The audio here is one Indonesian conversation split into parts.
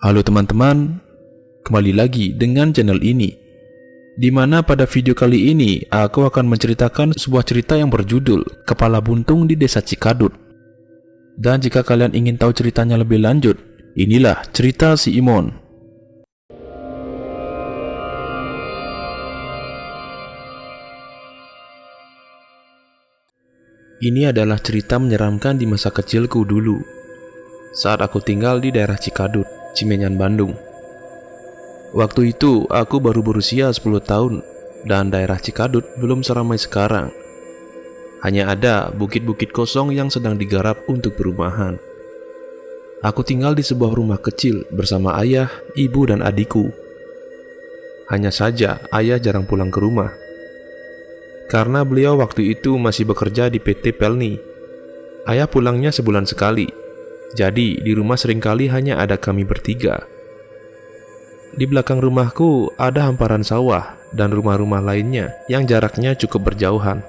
Halo teman-teman, kembali lagi dengan channel ini, di mana pada video kali ini aku akan menceritakan sebuah cerita yang berjudul Kepala Buntung di Desa Cikadut. Dan jika kalian ingin tahu ceritanya lebih lanjut, inilah cerita si Imon. Ini adalah cerita menyeramkan di masa kecilku dulu, saat aku tinggal di daerah Cikadut, Cimenyan, Bandung. Waktu itu aku baru berusia 10 tahun dan daerah Cikadut belum seramai sekarang. Hanya ada bukit-bukit kosong yang sedang digarap untuk perumahan. Aku tinggal di sebuah rumah kecil bersama ayah, ibu, dan adikku. Hanya saja ayah jarang pulang ke rumah, karena beliau waktu itu masih bekerja di PT Pelni. Ayah pulangnya sebulan sekali, jadi di rumah seringkali hanya ada kami bertiga. Di belakang rumahku ada hamparan sawah dan rumah-rumah lainnya yang jaraknya cukup berjauhan.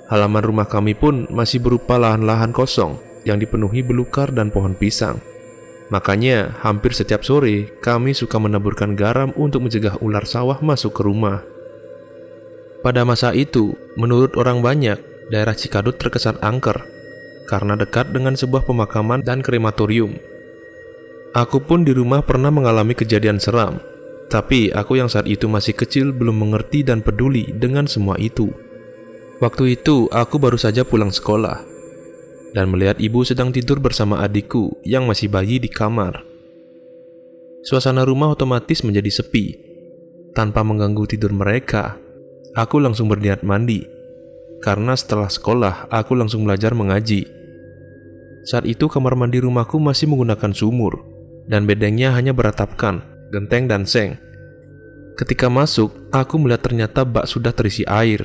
Halaman rumah kami pun masih berupa lahan-lahan kosong yang dipenuhi belukar dan pohon pisang. Makanya hampir setiap sore kami suka menaburkan garam untuk mencegah ular sawah masuk ke rumah. Pada masa itu, menurut orang banyak, daerah Cikadut terkesan angker karena dekat dengan sebuah pemakaman dan krematorium. Aku pun di rumah pernah mengalami kejadian seram, tapi aku yang saat itu masih kecil belum mengerti dan peduli dengan semua itu. Waktu itu aku baru saja pulang sekolah dan melihat ibu sedang tidur bersama adikku yang masih bayi di kamar. Suasana rumah otomatis menjadi sepi. Tanpa mengganggu tidur mereka, aku langsung berniat mandi, karena setelah sekolah aku langsung belajar mengaji. Saat itu kamar mandi rumahku masih menggunakan sumur, dan bedengnya hanya beratapkan genteng dan seng. Ketika masuk, aku melihat ternyata bak sudah terisi air.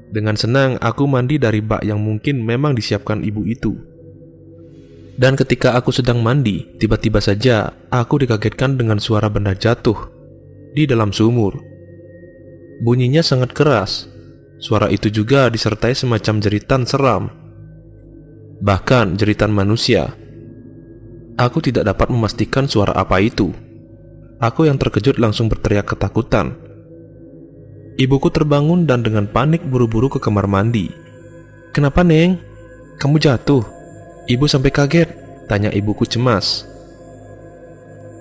Dengan senang aku mandi dari bak yang mungkin memang disiapkan ibu itu. Dan ketika aku sedang mandi, tiba-tiba saja aku dikagetkan dengan suara benda jatuh di dalam sumur. Bunyinya sangat keras. Suara itu juga disertai semacam jeritan seram, bahkan jeritan manusia. Aku tidak dapat memastikan suara apa itu. Aku yang terkejut langsung berteriak ketakutan. Ibuku terbangun dan dengan panik buru-buru ke kamar mandi. "Kenapa, Neng? Kamu jatuh?" Ibu sampai kaget, tanya ibuku cemas.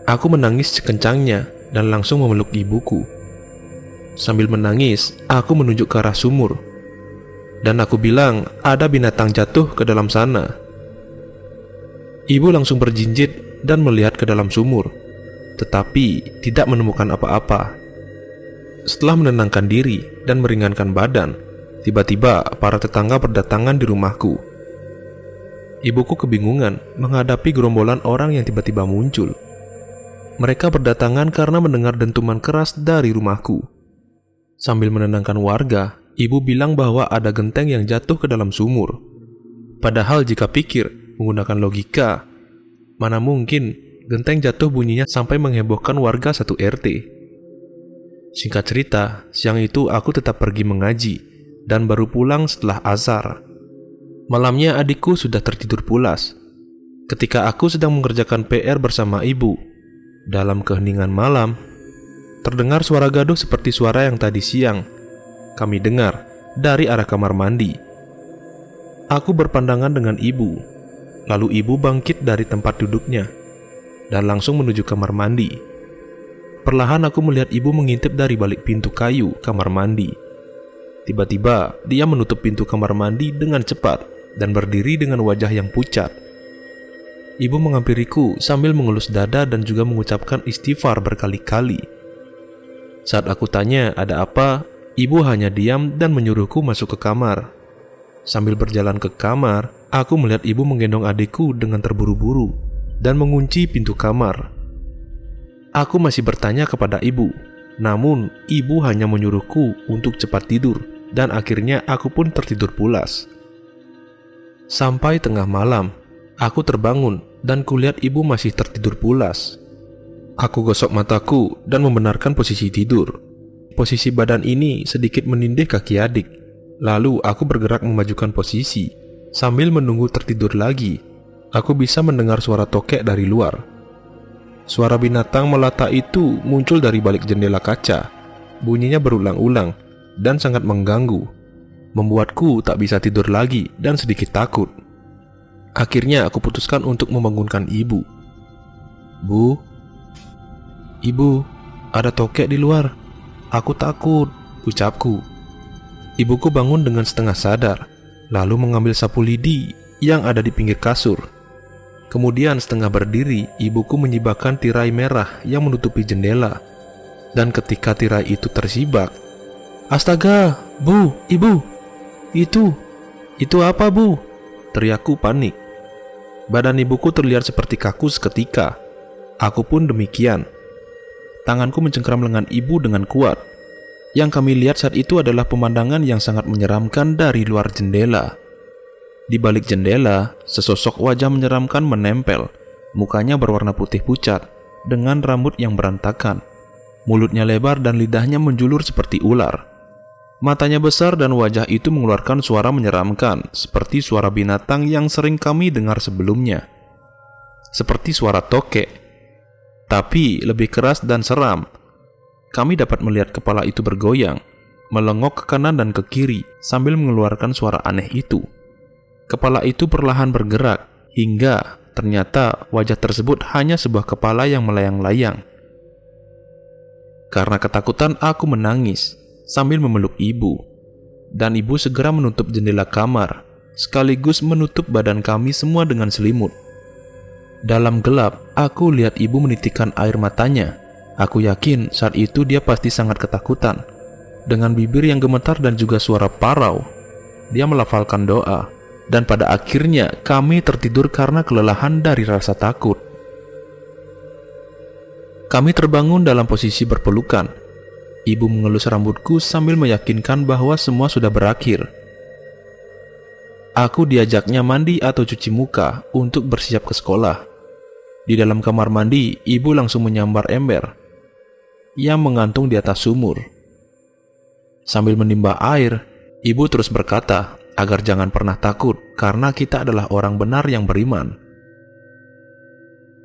Aku menangis sekencangnya dan langsung memeluk ibuku. Sambil menangis, aku menunjuk ke arah sumur. Dan aku bilang, ada binatang jatuh ke dalam sana. Ibu langsung berjinjit dan melihat ke dalam sumur, tetapi tidak menemukan apa-apa. Setelah menenangkan diri dan meringankan badan, tiba-tiba para tetangga berdatangan di rumahku. Ibuku kebingungan menghadapi gerombolan orang yang tiba-tiba muncul. Mereka berdatangan karena mendengar dentuman keras dari rumahku. Sambil menenangkan warga, ibu bilang bahwa ada genteng yang jatuh ke dalam sumur. Padahal jika pikir menggunakan logika, mana mungkin genteng jatuh bunyinya sampai menghebohkan warga satu RT. Singkat cerita, siang itu aku tetap pergi mengaji dan baru pulang setelah azhar. Malamnya adikku sudah tertidur pulas. Ketika aku sedang mengerjakan PR bersama ibu, dalam keheningan malam, terdengar suara gaduh seperti suara yang tadi siang kami dengar dari arah kamar mandi. Aku berpandangan dengan ibu, lalu ibu bangkit dari tempat duduknya dan langsung menuju kamar mandi. Perlahan aku melihat ibu mengintip dari balik pintu kayu kamar mandi. Tiba-tiba dia menutup pintu kamar mandi dengan cepat dan berdiri dengan wajah yang pucat. Ibu menghampiriku sambil mengelus dada dan juga mengucapkan istighfar berkali-kali. Saat aku tanya ada apa, ibu hanya diam dan menyuruhku masuk ke kamar. Sambil berjalan ke kamar, aku melihat ibu menggendong adikku dengan terburu-buru dan mengunci pintu kamar. Aku masih bertanya kepada ibu, namun ibu hanya menyuruhku untuk cepat tidur dan akhirnya aku pun tertidur pulas. Sampai tengah malam, aku terbangun dan kulihat ibu masih tertidur pulas. Aku gosok mataku dan membenarkan posisi tidur. Posisi badan ini sedikit menindih kaki adik. Lalu aku bergerak memajukan posisi. Sambil menunggu tertidur lagi, aku bisa mendengar suara tokek dari luar. Suara binatang melata itu muncul dari balik jendela kaca. Bunyinya berulang-ulang dan sangat mengganggu, membuatku tak bisa tidur lagi dan sedikit takut. Akhirnya aku putuskan untuk membangunkan ibu. "Bu, ibu, ada tokek di luar. Aku takut," ucapku. Ibuku bangun dengan setengah sadar, lalu mengambil sapu lidi yang ada di pinggir kasur. Kemudian setengah berdiri, ibuku menyibakkan tirai merah yang menutupi jendela. Dan ketika tirai itu tersibak, "Astaga, Bu, Ibu, itu apa, Bu?" teriakku panik. Badan ibuku terlihat seperti kaku seketika. Aku pun demikian. Tanganku mencengkram lengan ibu dengan kuat. Yang kami lihat saat itu adalah pemandangan yang sangat menyeramkan dari luar jendela. Di balik jendela, sesosok wajah menyeramkan menempel. Mukanya berwarna putih pucat, dengan rambut yang berantakan. Mulutnya lebar dan lidahnya menjulur seperti ular. Matanya besar dan wajah itu mengeluarkan suara menyeramkan, seperti suara binatang yang sering kami dengar sebelumnya. Seperti suara tokek, tapi lebih keras dan seram. Kami dapat melihat kepala itu bergoyang, melengok ke kanan dan ke kiri sambil mengeluarkan suara aneh itu. Kepala itu perlahan bergerak, hingga ternyata wajah tersebut hanya sebuah kepala yang melayang-layang. Karena ketakutan aku menangis sambil memeluk ibu, dan ibu segera menutup jendela kamar, sekaligus menutup badan kami semua dengan selimut. Dalam gelap, aku lihat ibu menitikkan air matanya. Aku yakin saat itu dia pasti sangat ketakutan. Dengan bibir yang gemetar dan juga suara parau, dia melafalkan doa, dan pada akhirnya kami tertidur karena kelelahan dari rasa takut. Kami terbangun dalam posisi berpelukan. Ibu mengelus rambutku sambil meyakinkan bahwa semua sudah berakhir. Aku diajaknya mandi atau cuci muka untuk bersiap ke sekolah. Di dalam kamar mandi, ibu langsung menyambar ember yang menggantung di atas sumur. Sambil menimba air, ibu terus berkata agar jangan pernah takut karena kita adalah orang benar yang beriman.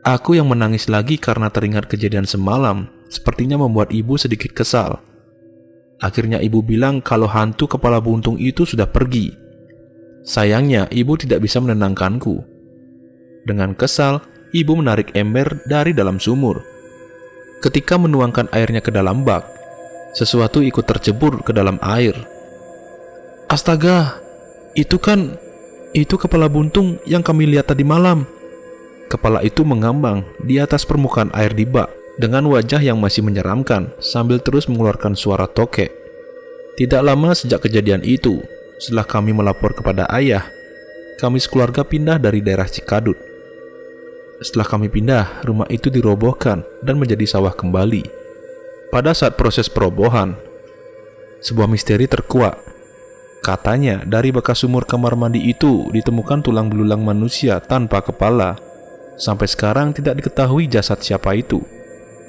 Aku yang menangis lagi karena teringat kejadian semalam sepertinya membuat ibu sedikit kesal. Akhirnya ibu bilang kalau hantu kepala buntung itu sudah pergi. Sayangnya ibu tidak bisa menenangkanku. Dengan kesal, ibu menarik ember dari dalam sumur. Ketika menuangkan airnya ke dalam bak, sesuatu ikut tercebur ke dalam air. "Astaga, itu kepala buntung yang kami lihat tadi malam." Kepala itu mengambang di atas permukaan air di bak dengan wajah yang masih menyeramkan sambil terus mengeluarkan suara tokek. Tidak lama sejak kejadian itu, setelah kami melapor kepada ayah, kami sekeluarga pindah dari daerah Cikadut. Setelah kami pindah, rumah itu dirobohkan dan menjadi sawah kembali. Pada saat proses perobohan, sebuah misteri terkuak. Katanya dari bekas sumur kamar mandi itu ditemukan tulang belulang manusia tanpa kepala. Sampai sekarang tidak diketahui jasad siapa itu,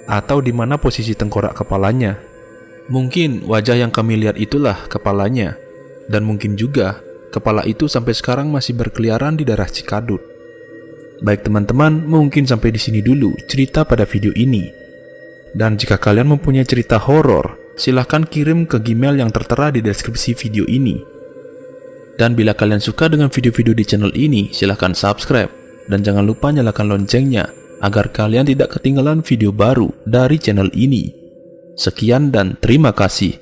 atau di mana posisi tengkorak kepalanya. Mungkin wajah yang kami lihat itulah kepalanya, dan mungkin juga kepala itu sampai sekarang masih berkeliaran di daerah Cikadut. Baik teman-teman, mungkin sampai di sini dulu cerita pada video ini. Dan jika kalian mempunyai cerita horor, silahkan kirim ke Gmail yang tertera di deskripsi video ini. Dan bila kalian suka dengan video-video di channel ini, silahkan subscribe. Dan jangan lupa nyalakan loncengnya agar kalian tidak ketinggalan video baru dari channel ini. Sekian dan terima kasih.